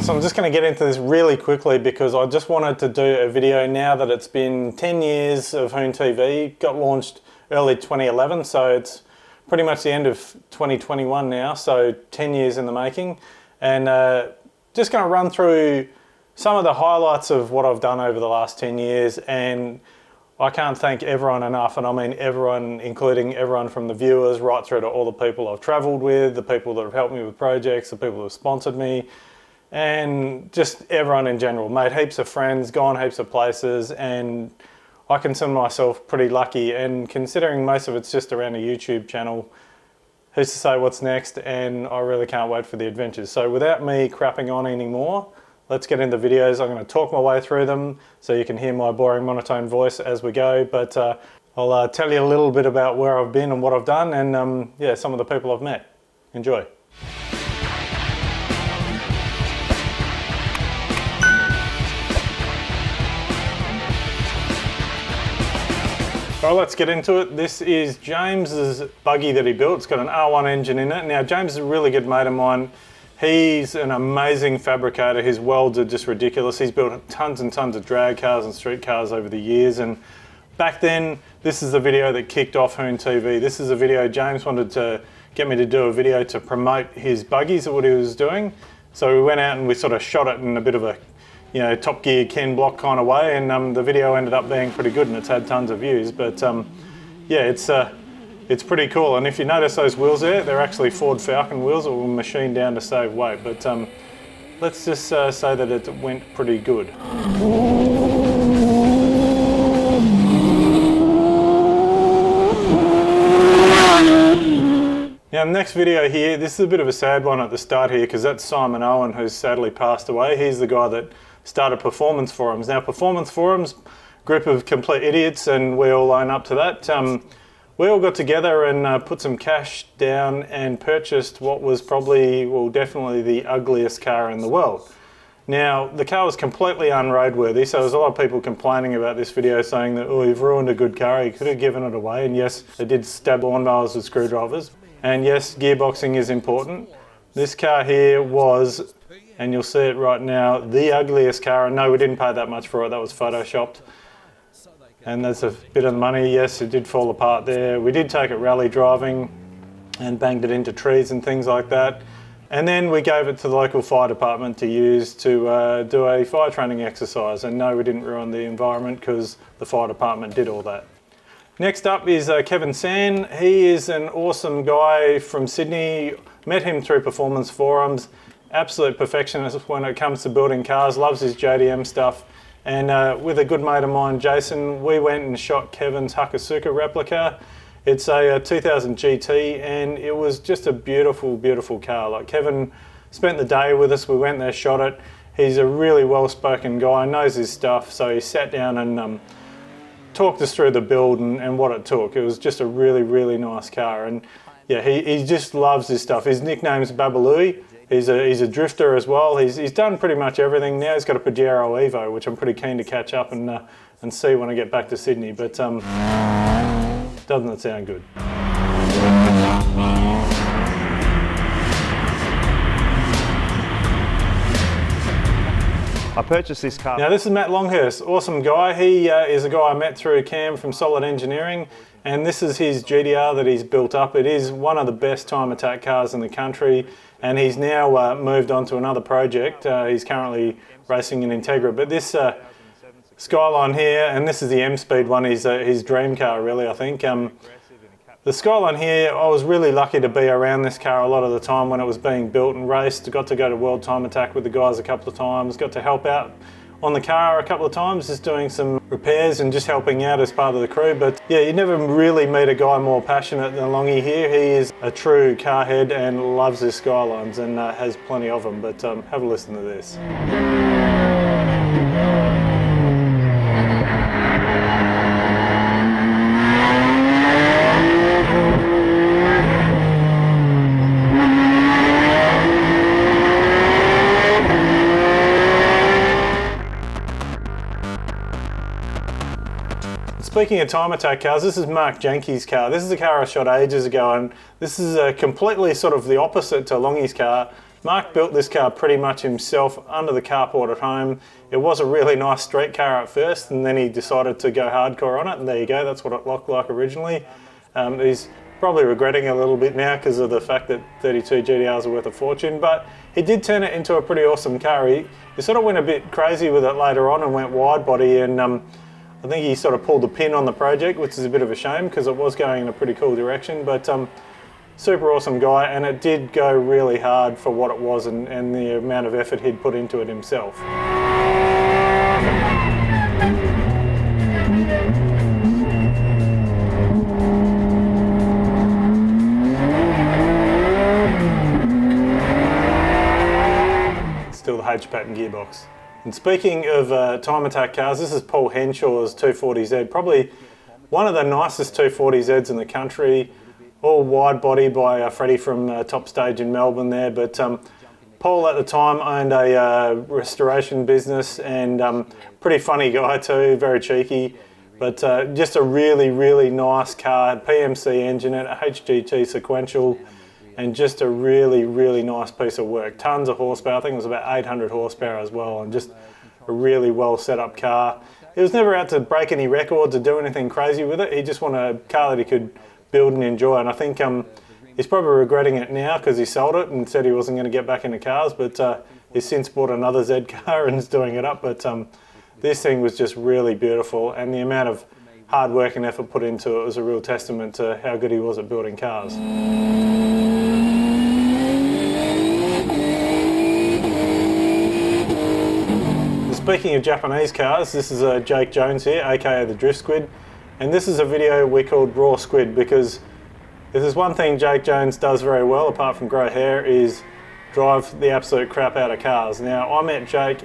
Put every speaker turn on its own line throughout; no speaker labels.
So I'm just going to get into this really quickly because I just wanted to do a video now that it's been 10 years of HoonTV. Got launched early 2011, so it's pretty much the end of 2021 now, so 10 years in the making. And just going to run through some of the highlights of what I've done over the last 10 years. And I can't thank everyone enough, and I mean everyone, including everyone from the viewers right through to all the people I've travelled with, the people that have helped me with projects, the people who have sponsored me, and just everyone in general. Made heaps of friends, gone heaps of places, and I consider myself pretty lucky. And considering most of it's just around a YouTube channel, who's to say what's next? And I really can't wait for the adventures. So without me crapping on anymore, let's get into videos. I'm going to talk my way through them so you can hear my boring monotone voice as we go. But I'll tell you a little bit about where I've been and what I've done, and yeah, some of the people I've met. Enjoy. All right, let's get into it. This is James's buggy that he built. It's got an R1 engine in it. Now, James is a really good mate of mine. He's an amazing fabricator. His welds are just ridiculous. He's built tons and tons of drag cars and street cars over the years. And back then, this is the video that kicked off HoonTV. This is a video James wanted to get me to do a video to promote his buggies and what he was doing. So we went out and we sort of shot it in a bit of a, you know, Top Gear Ken Block kind of way. And the video ended up being pretty good and it's had tons of views. But yeah, it's pretty cool. And if you notice those wheels there, they're actually Ford Falcon wheels that were machined down to save weight. But let's just say that it went pretty good. Now, the next video here, this is a bit of a sad one at the start here because that's Simon Owen, who's sadly passed away. He's the guy that started Performance Forums. Now, Performance Forums, group of complete idiots, and we all own up to that. We all got together and put some cash down and purchased what was probably, well, definitely the ugliest car in the world. Now, the car was completely unroadworthy, so there's a lot of people complaining about this video saying that, oh, you've ruined a good car, you could have given it away. And yes, they did stab lawnmowers with screwdrivers. And yes, gearboxing is important. This car here was, and you'll see it right now, the ugliest car. And no, we didn't pay that much for it, that was photoshopped. And there's a bit of money. Yes, it did fall apart there. We did take it rally driving and banged it into trees and things like that. And then we gave it to the local fire department to use to do a fire training exercise. And no, we didn't ruin the environment because the fire department did all that. Next up is Kevin San. He is an awesome guy from Sydney. Met him through Performance Forums. Absolute perfectionist when it comes to building cars. Loves his JDM stuff. And with a good mate of mine, Jason, we went and shot Kevin's Hakosuka replica. It's a 2000 GT, and it was just a beautiful, beautiful car. Like, Kevin spent the day with us. We went there, shot it. He's a really well-spoken guy, knows his stuff. So he sat down and talked us through the build and what it took. It was just a really, really nice car. And yeah, he just loves his stuff. His nickname's Babalooey. He's a drifter as well. He's done pretty much everything now. He's got a Pajero Evo, which I'm pretty keen to catch up and see when I get back to Sydney. But doesn't it sound good?
I purchased this car.
Now, this is Matt Longhurst, awesome guy. He is a guy I met through Cam from Solid Engineering, and this is his GT-R that he's built up. It is one of the best time attack cars in the country, and he's now moved on to another project. He's currently racing in Integra, but this Skyline here, and this is the M-Speed one, his dream car really, I think. The Skyline here, I was really lucky to be around this car a lot of the time when it was being built and raced. Got to go to World Time Attack with the guys a couple of times, got to help out on the car a couple of times, just doing some repairs and just helping out as part of the crew. But yeah, you never really meet a guy more passionate than Longy here. He is a true car head and loves his Skylines and has plenty of them. But have a listen to this. Speaking of time attack cars, this is Mark Jenke's car. This is a car I shot ages ago, and this is completely sort of the opposite to Longy's car. Mark built this car pretty much himself under the carport at home. It was a really nice street car at first, and then he decided to go hardcore on it, and there you go, that's what it looked like originally. He's probably regretting it a little bit now because of the fact that 32 GT-Rs are worth a fortune, but he did turn it into a pretty awesome car. He sort of went a bit crazy with it later on and went wide body, and I think he sort of pulled the pin on the project, which is a bit of a shame because it was going in a pretty cool direction, but super awesome guy, and it did go really hard for what it was and the amount of effort he'd put into it himself. Still the H-pattern gearbox. And speaking of time attack cars, this is Paul Henshaw's 240Z, probably one of the nicest 240Zs in the country, all wide body by Freddie from Top Stage in Melbourne there, but Paul at the time owned a restoration business, and pretty funny guy too, very cheeky, but just a really, really nice car, PMC engine, a HGT sequential, and just a really, really nice piece of work. Tons of horsepower, I think it was about 800 horsepower as well, and just a really well set up car. He was never out to break any records or do anything crazy with it. He just wanted a car that he could build and enjoy, and I think he's probably regretting it now because he sold it and said he wasn't going to get back into cars, but he's since bought another Z car and is doing it up. But this thing was just really beautiful, and the amount of hard work and effort put into it was a real testament to how good he was at building cars. Speaking of Japanese cars, this is Jake Jones here, aka the Driftsquid, and this is a video we called Raw Squid because if there's one thing Jake Jones does very well, apart from grow hair, is drive the absolute crap out of cars. Now, I met Jake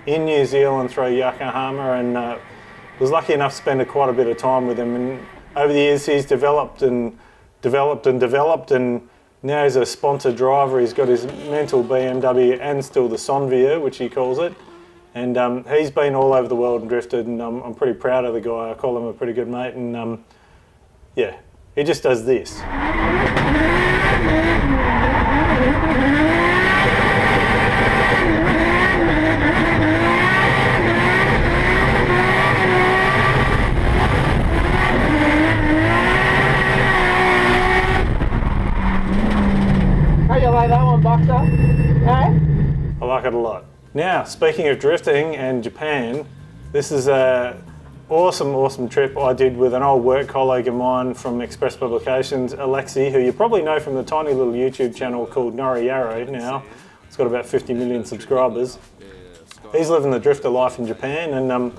in New Zealand through Yokohama, and was lucky enough to spend quite a bit of time with him, and over the years he's developed, and now he's a sponsored driver. He's got his mental BMW and still the Stelvio, which he calls it. And he's been all over the world and drifted, and I'm pretty proud of the guy. I call him a pretty good mate, and yeah, he just does this.
How you like that one, Boxer? Hey?
I like it a lot. Now, speaking of drifting and Japan, this is a awesome trip I did with an old work colleague of mine from Express Publications, Alexi, who you probably know from the tiny little YouTube channel called Noriyaro now. It's got about 50 million subscribers. He's living the drifter life in Japan, and I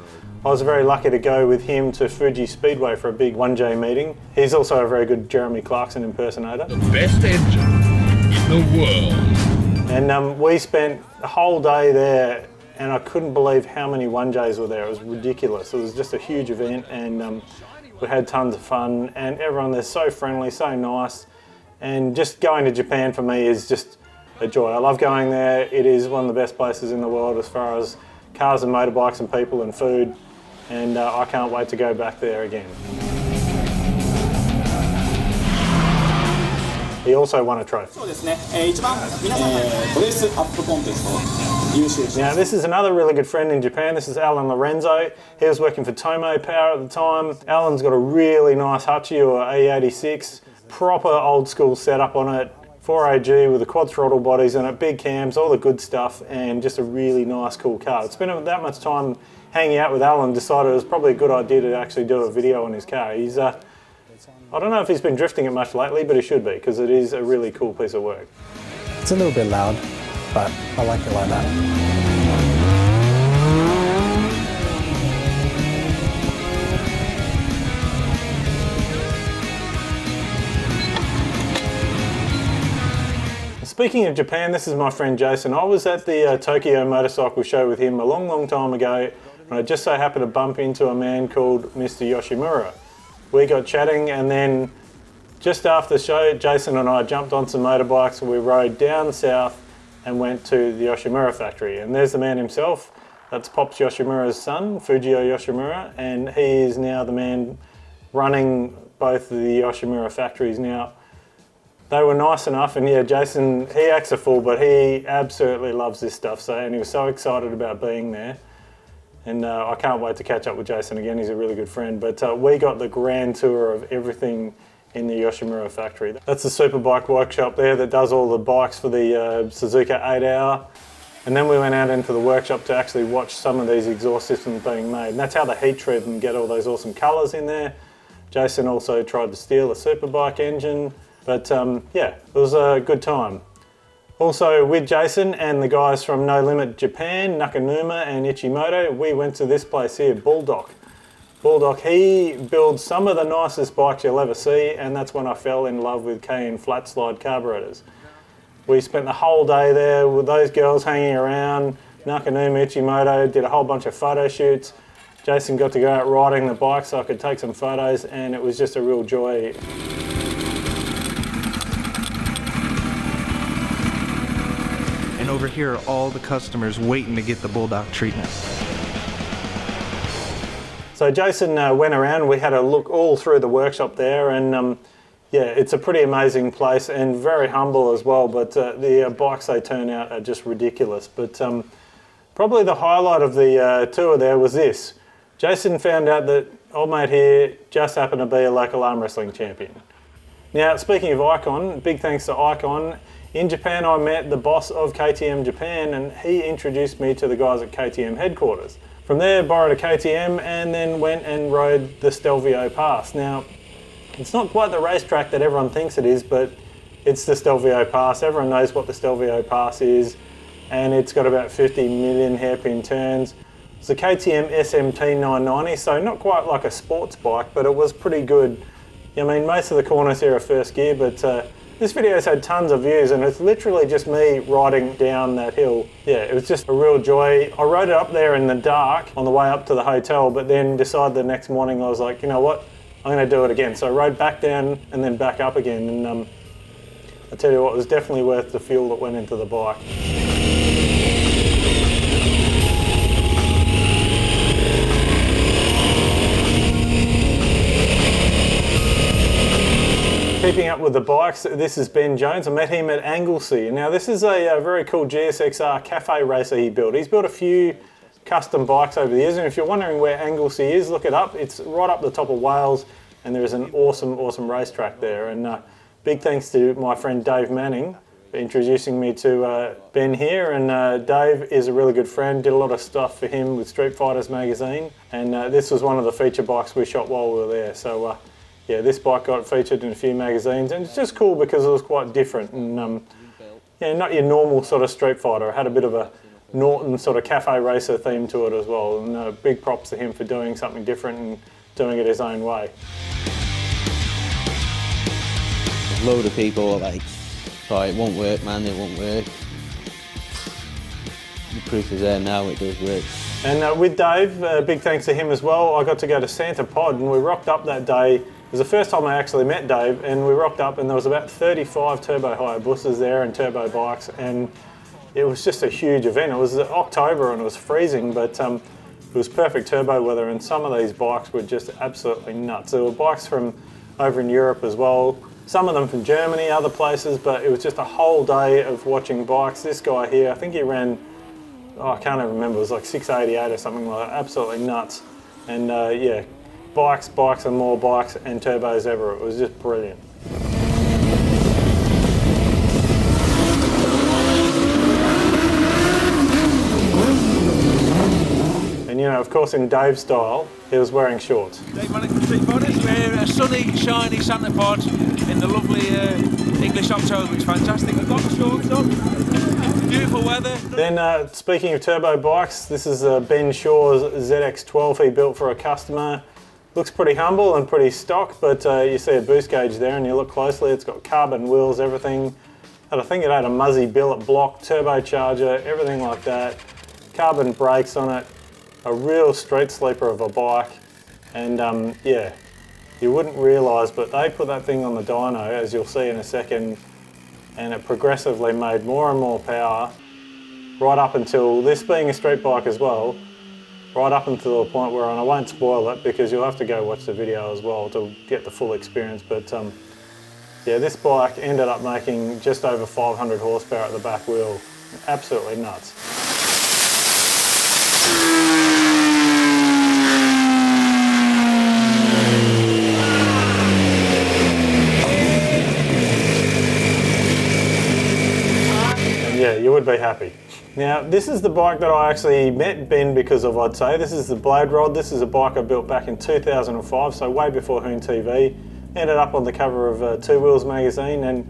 was very lucky to go with him to Fuji Speedway for a big 1J meeting. He's also a very good Jeremy Clarkson impersonator.
The best engine in the world.
And we spent the whole day there, and I couldn't believe how many 1Js were there. It was ridiculous. It was just a huge event, and we had tons of fun, and everyone there's so friendly, so nice, and just going to Japan for me is just a joy. I love going there. It is one of the best places in the world as far as cars and motorbikes and people and food, and I can't wait to go back there again. He also won a trophy. Now this is another really good friend in Japan. This is Alan Lorenzo. He was working for Tomei Power at the time. Alan's got a really nice Hachi or E86, proper old school setup on it, 4AG with the quad throttle bodies in it, big cams, all the good stuff, and just a really nice cool car. It's been that much time hanging out with Alan, decided it was probably a good idea to actually do a video on his car. He's I don't know if he's been drifting it much lately, but he should be, because it is a really cool piece of work.
It's a little bit loud, but I like it like that.
Speaking of Japan, this is my friend Jason. I was at the Tokyo Motorcycle Show with him a long time ago, and I just so happened to bump into a man called Mr. Yoshimura. We got chatting, and then just after the show, Jason and I jumped on some motorbikes and we rode down south and went to the Yoshimura factory. And there's the man himself. That's Pops Yoshimura's son, Fujio Yoshimura, and he is now the man running both of the Yoshimura factories. Now, they were nice enough, and yeah, Jason, he acts a fool, but he absolutely loves this stuff, so, and he was so excited about being there. And I can't wait to catch up with Jason again. He's a really good friend. But we got the grand tour of everything in the Yoshimura factory. That's the Superbike workshop there that does all the bikes for the Suzuka 8-hour. And then we went out into the workshop to actually watch some of these exhaust systems being made. And that's how they heat treat and get all those awesome colours in there. Jason also tried to steal a Superbike engine. But yeah, it was a good time. Also with Jason and the guys from No Limit Japan, Nakanuma and Ichimoto, we went to this place here, Bulldock. Bulldock, he builds some of the nicest bikes you'll ever see, and that's when I fell in love with KN flat slide carburetors. We spent the whole day there with those girls hanging around. Nakanuma, Ichimoto did a whole bunch of photo shoots. Jason got to go out riding the bike so I could take some photos, and it was just a real joy.
And over here are all the customers waiting to get the Bulldock treatment.
So Jason went around, we had a look all through the workshop there, and yeah, it's a pretty amazing place and very humble as well, but the bikes they turn out are just ridiculous. But probably the highlight of the tour there was this. Jason found out that old mate here just happened to be a local arm wrestling champion. Now, speaking of Icon, big thanks to Icon. In Japan, I met the boss of KTM Japan, and he introduced me to the guys at KTM headquarters. From there, borrowed a KTM and then went and rode the Stelvio Pass. Now, it's not quite the racetrack that everyone thinks it is, but it's the Stelvio Pass. Everyone knows what the Stelvio Pass is, and it's got about 50 million hairpin turns. It's a KTM SMT 990, so not quite like a sports bike, but it was pretty good. I mean, most of the corners here are first gear, but this video's had tons of views, and it's literally just me riding down that hill. Yeah, it was just a real joy. I rode it up there in the dark on the way up to the hotel, but then decided the next morning I was like, you know what, I'm going to do it again. So I rode back down and then back up again, and I tell you what, it was definitely worth the fuel that went into the bike. Keeping up with the bikes, this is Ben Jones. I met him at Anglesey. Now this is a very cool GSXR cafe racer he built. He's built a few custom bikes over the years, and if you're wondering where Anglesey is, look it up. It's right up the top of Wales, and there is an awesome racetrack there. And big thanks to my friend Dave Manning for introducing me to Ben here. And Dave is a really good friend, did a lot of stuff for him with Streetfighters magazine, and this was one of the feature bikes we shot while we were there. So yeah, this bike got featured in a few magazines, and it's just cool because it was quite different, and yeah, not your normal sort of Street Fighter. It had a bit of a Norton sort of cafe racer theme to it as well, and big props to him for doing something different and doing it his own way.
A load of people are like, oh, it won't work, man, it won't work. The proof is there now, it does work.
And with Dave, big thanks to him as well. I got to go to Santa Pod, and we rocked up that day. It was the first time I actually met Dave, and we rocked up and there was about 35 turbo Hayabusas there and turbo bikes, and it was just a huge event. It was October and it was freezing, but it was perfect turbo weather, and some of these bikes were just absolutely nuts. There were bikes from over in Europe as well, some of them from Germany, other places, but it was just a whole day of watching bikes. This guy here, I think he ran, oh, I can't even remember, it was like 688 or something like that, absolutely nuts. And yeah, bikes and more bikes and turbos ever. It was just brilliant. And you know, of course, in Dave's style, he was wearing shorts.
Dave Manning from Streetfighters. We're a sunny, shiny Santa Pod in the lovely English October. It's fantastic. We've got the shorts on. Beautiful weather.
Then, speaking of turbo bikes, this is Ben Shaw's ZX12 he built for a customer. Looks pretty humble and pretty stock, but you see a boost gauge there, and you look closely, it's got carbon wheels, everything. And I think it had a Muzzy billet block, turbocharger, everything like that. Carbon brakes on it, a real street sleeper of a bike. And yeah, you wouldn't realise, but they put that thing on the dyno, as you'll see in a second, and it progressively made more and more power, right up until, this being a street bike as well, right up until the point where, and I won't spoil it because you'll have to go watch the video as well to get the full experience, but Yeah, this bike ended up making just over 500 horsepower at the back wheel. Absolutely nuts. And yeah, you would be happy. Now, this is the bike that I actually met Ben because of, I'd say. This is the Bladerod. This is a bike I built back in 2005, so way before HoonTV. Ended up on the cover of Two Wheels magazine, and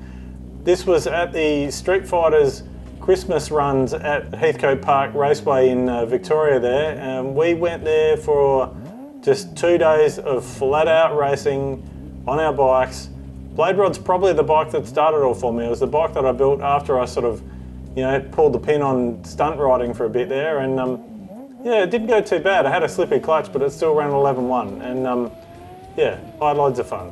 this was at the Streetfighter's Christmas runs at Heathcote Park Raceway in Victoria there. We went there for just 2 days of flat out racing on our bikes. Bladerod's probably the bike that started it all for me. It was the bike that I built after I sort of, you know, pulled the pin on stunt riding for a bit there, and yeah, it didn't go too bad. I had a slippy clutch, but it still ran 11.1, and yeah, I had loads of fun.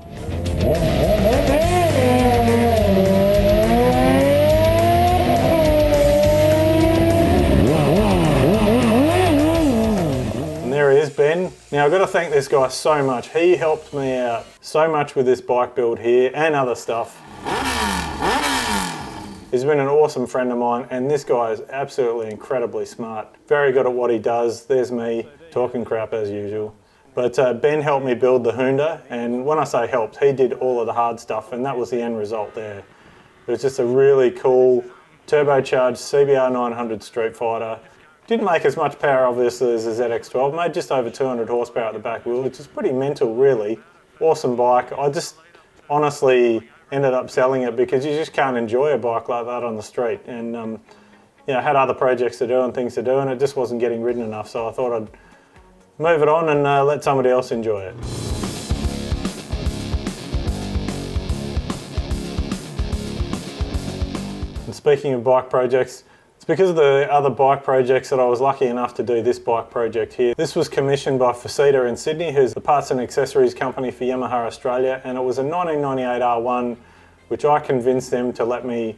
And there he is, Ben. Now I've got to thank this guy so much. He helped me out so much with this bike build here and other stuff. He's been an awesome friend of mine, and this guy is absolutely incredibly smart. Very good at what he does. There's me talking crap as usual. But Ben helped me build the Hoonda, and when I say helped, he did all of the hard stuff, and that was the end result there. It was just a really cool turbocharged CBR 900 Streetfighter. Didn't make as much power obviously as the ZX12, made just over 200 horsepower at the back wheel, which is pretty mental really. Awesome bike. I just honestly ended up selling it because you just can't enjoy a bike like that on the street, and you know, I had other projects to do and things to do, and it just wasn't getting ridden enough, so I thought I'd move it on and let somebody else enjoy it. And speaking of bike projects, it's because of the other bike projects that I was lucky enough to do this bike project here. This was commissioned by Fuji in Sydney, who's the parts and accessories company for Yamaha Australia, and it was a 1998 R1, which I convinced them to let me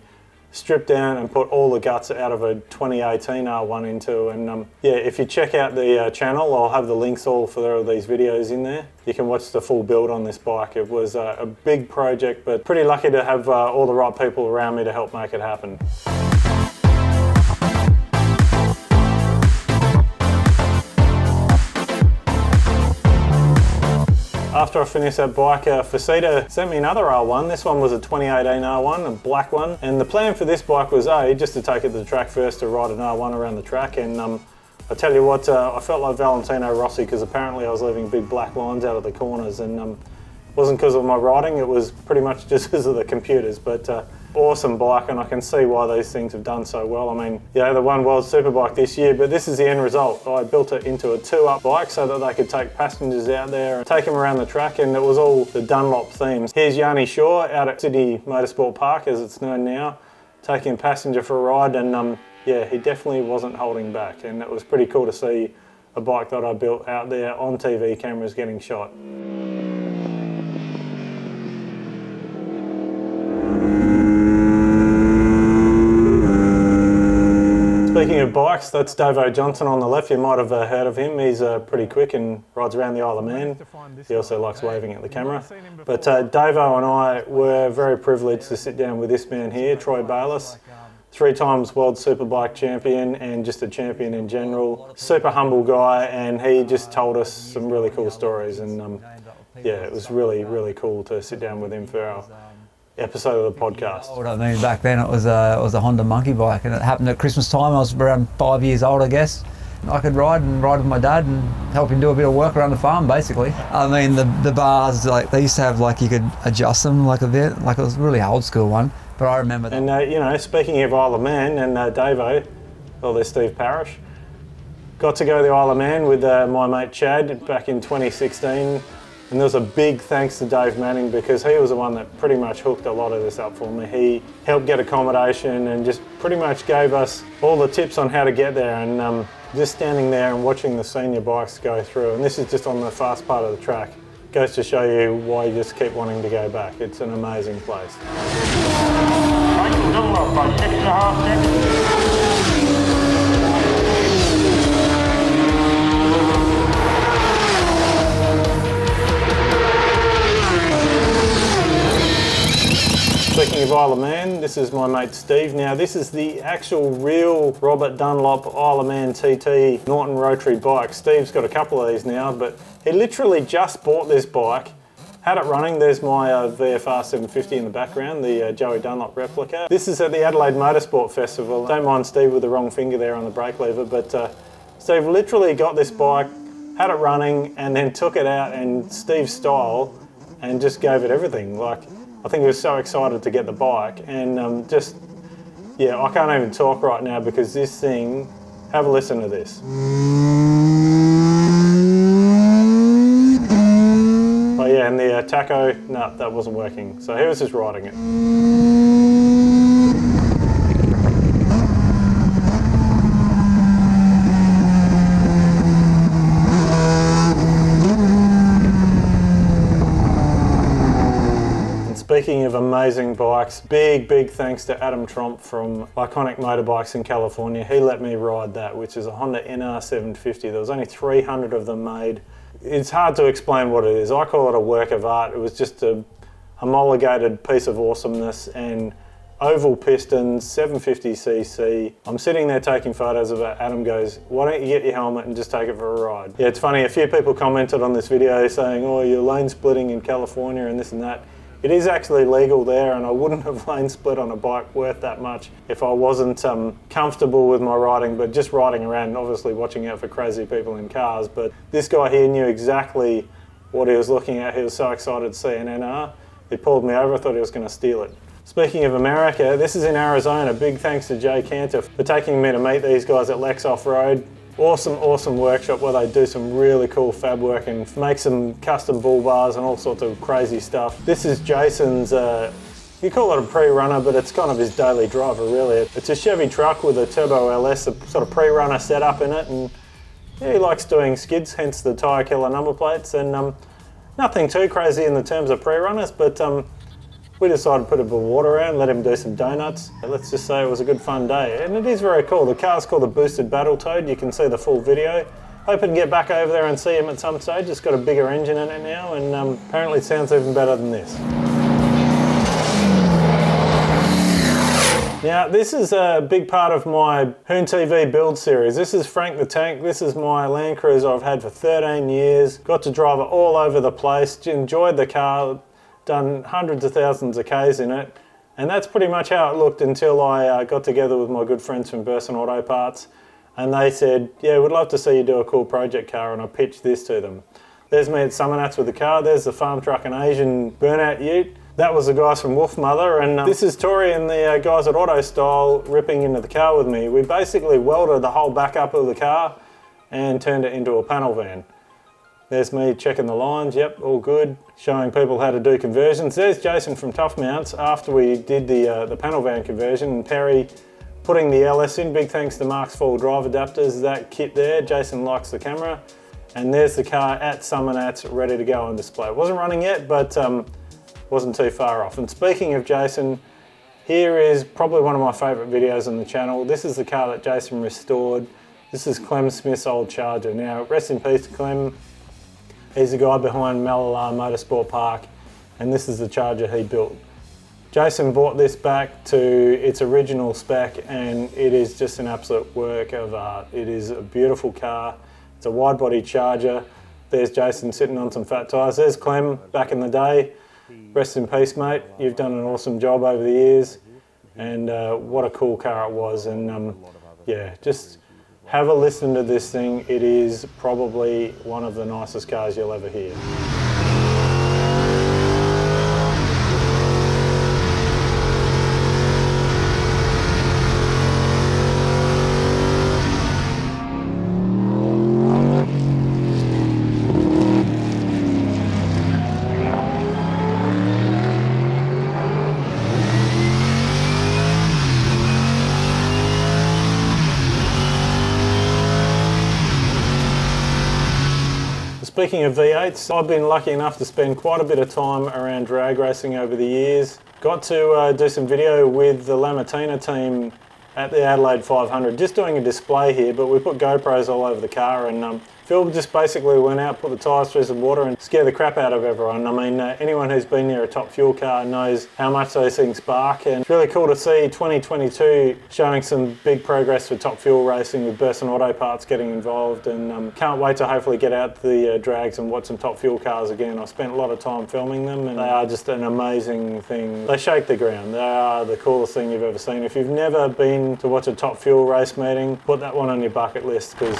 strip down and put all the guts out of a 2018 R1 into. And yeah, if you check out the channel, I'll have the links all for these videos in there. You can watch the full build on this bike. It was a big project, but pretty lucky to have all the right people around me to help make it happen. After I finished that bike, Fuji sent me another R1. This one was a 2018 R1, a black one. And the plan for this bike was just to take it to the track first, to ride an R1 around the track. And I tell you what, I felt like Valentino Rossi, because apparently I was leaving big black lines out of the corners, and it wasn't because of my riding, it was pretty much just because of the computers. But awesome bike, and I can see why these things have done so well. I mean, yeah, they won World Superbike this year, but this is the end result. I built it into a 2-up bike so that they could take passengers out there and take them around the track, and it was all the Dunlop themes. Here's Yanni Shaw out at Sydney Motorsport Park, as it's known now, taking a passenger for a ride, and yeah, he definitely wasn't holding back, and it was pretty cool to see a bike that I built out there on TV cameras getting shot. Speaking of bikes, that's Davo Johnson on the left. You might have heard of him. He's pretty quick and rides around the Isle of Man. He also likes waving at the camera. But Davo and I were very privileged to sit down with this man here, Troy Bayliss. 3 times World Superbike champion and just a champion in general. Super humble guy, and he just told us some really cool stories. And yeah, it was really, really cool to sit down with him for our episode of the podcast.
I mean, back then it was a Honda monkey bike, and it happened at Christmas time. I was around 5 years old, I guess. I could ride with my dad and help him do a bit of work around the farm, basically. I mean, the bars, like, they used to have, like, you could adjust them like a bit, like it was a really old school one, but I remember that.
And you know, speaking of Isle of Man and Davo, well, there's Steve Parrish, got to go to the Isle of Man with my mate Chad back in 2016. And there was a big thanks to Dave Manning, because he was the one that pretty much hooked a lot of this up for me. He helped get accommodation and just pretty much gave us all the tips on how to get there, and just standing there and watching the senior bikes go through. And this is just on the fast part of the track. Goes to show you why you just keep wanting to go back. It's an amazing place.
Dunlop by 6.5 seconds.
of Isle of Man, this is my mate Steve. Now this is the actual real Robert Dunlop Isle of Man TT Norton rotary bike. Steve's got a couple of these now, but he literally just bought this bike, had it running. There's my VFR 750 in the background, the Joey Dunlop replica. This is at the Adelaide Motorsport Festival. Don't mind Steve with the wrong finger there on the brake lever, but Steve literally got this bike, had it running, and then took it out in Steve's style and just gave it everything. Like, I think he was so excited to get the bike, and yeah, I can't even talk right now because this thing, have a listen to this. Oh yeah, and the tacho, no, that wasn't working. So he was just riding it. Speaking of amazing bikes, big thanks to Adam Tromp from Iconic Motorbikes in California. He let me ride that, which is a Honda NR 750. There was only 300 of them made. It's hard to explain what it is. I call it a work of art. It was just a homologated piece of awesomeness, and oval pistons, 750cc. I'm sitting there taking photos of it. Adam goes, why don't you get your helmet and just take it for a ride? Yeah, it's funny, a few people commented on this video saying, oh, you're lane splitting in California and this and that. It is actually legal there, and I wouldn't have lane split on a bike worth that much if I wasn't comfortable with my riding, but just riding around and obviously watching out for crazy people in cars. But this guy here knew exactly what he was looking at. He was so excited to see an NR. He pulled me over. I thought he was going to steal it. Speaking of America, this is in Arizona. Big thanks to Jay Cantor for taking me to meet these guys at Lex Off-Road. Awesome workshop where they do some really cool fab work and make some custom bull bars and all sorts of crazy stuff. This is Jason's, you call it a pre-runner, but it's kind of his daily driver really. It's a Chevy truck with a Turbo LS, a sort of pre-runner setup in it, and yeah, he likes doing skids, hence the Tyre Killer number plates, and nothing too crazy in the terms of pre-runners, but we decided to put a bit of water around, let him do some donuts. Let's just say it was a good fun day, and it is very cool. The car's called the Boosted Battletoad. You can see the full video. Hoping to get back over there and see him at some stage. It's got a bigger engine in it now, and apparently it sounds even better than this. Now, this is a big part of my HoonTV build series. This is Frank the Tank. This is my Land Cruiser I've had for 13 years. Got to drive it all over the place. Enjoyed the car. Done hundreds of thousands of Ks in it, and that's pretty much how it looked until I got together with my good friends from Burson Auto Parts, and they said, yeah, we'd love to see you do a cool project car, and I pitched this to them. There's me at Summernats with the car. There's the farm truck and Asian burnout ute. That was the guys from Wolf Mother, and this is Tori and the guys at Auto Style ripping into the car with me. We basically welded the whole back up of the car and turned it into a panel van. There's me checking the lines, yep, all good. Showing people how to do conversions. There's Jason from Tough Mounts after we did the panel van conversion, and Perry putting the LS in. Big thanks to Mark's Full Drive Adapters, that kit there. Jason likes the camera. And there's the car at Summernats ready to go on display. It wasn't running yet, but wasn't too far off. And speaking of Jason, here is probably one of my favourite videos on the channel. This is the car that Jason restored. This is Clem Smith's old Charger. Now, rest in peace to Clem. He's the guy behind Malalar Motorsport Park, and this is the Charger he built. Jason brought this back to its original spec, and it is just an absolute work of art. It is a beautiful car. It's a wide body Charger. There's Jason sitting on some fat tyres. There's Clem back in the day. Rest in peace, mate. You've done an awesome job over the years, and what a cool car it was. And yeah, just have a listen to this thing. It is probably one of the nicest cars you'll ever hear. Speaking of V8s, I've been lucky enough to spend quite a bit of time around drag racing over the years. Got to do some video with the Lamatina team at the Adelaide 500, just doing a display here, but we put GoPros all over the car, and Phil just basically went out, put the tyres through some water and scared the crap out of everyone. I mean, anyone who's been near a top fuel car knows how much those things spark, and it's really cool to see 2022 showing some big progress for top fuel racing with Burson Auto Parts getting involved, and can't wait to hopefully get out the drags and watch some top fuel cars again. I spent a lot of time filming them and they are just an amazing thing. They shake the ground. They are the coolest thing you've ever seen. If you've never been to watch a top fuel race meeting, put that one on your bucket list, because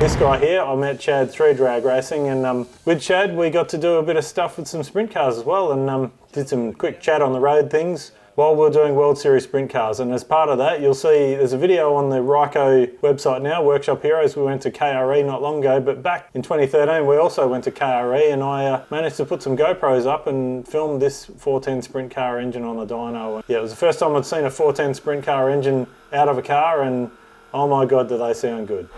this guy here, I met Chad through drag racing, and with Chad we got to do a bit of stuff with some sprint cars as well, and did some quick chat on the road things while we're doing World Series sprint cars. And as part of that, you'll see there's a video on the Ryko website now, Workshop Heroes. We went to KRE not long ago, but back in 2013 we also went to KRE, and I managed to put some GoPros up and film this 410 sprint car engine on the dyno. Yeah, it was the first time I'd seen a 410 sprint car engine out of a car, and oh my god, do they sound good.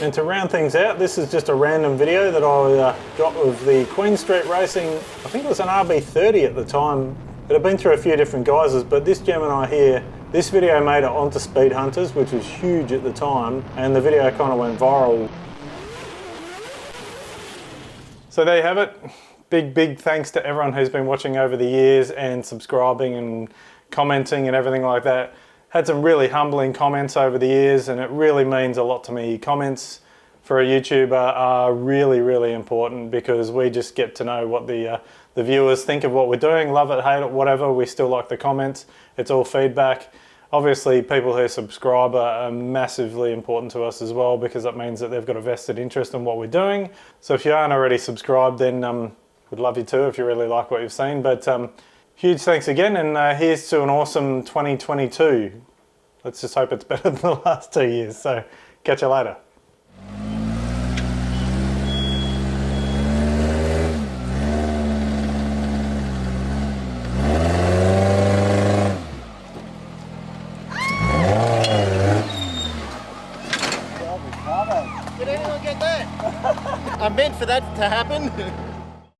And to round things out, this is just a random video that I got of the Queen Street Racing, I think it was an RB30 at the time. It had been through a few different guises, but this Gemini here, this video made it onto Speed Hunters, which was huge at the time, and the video kind of went viral. So there you have it. Big thanks to everyone who's been watching over the years and subscribing and commenting and everything like that. Had some really humbling comments over the years, and it really means a lot to me. Comments for a YouTuber are really important, because we just get to know what the viewers think of what we're doing. Love it, hate it, whatever. We still like the comments. It's all feedback. Obviously, people who subscribe are massively important to us as well, because that means that they've got a vested interest in what we're doing. So if you aren't already subscribed, then we'd love you to if you really like what you've seen. But huge thanks again, and here's to an awesome 2022. Let's just hope it's better than the last 2 years. So catch you later.
Did anyone get that? I meant for that to happen.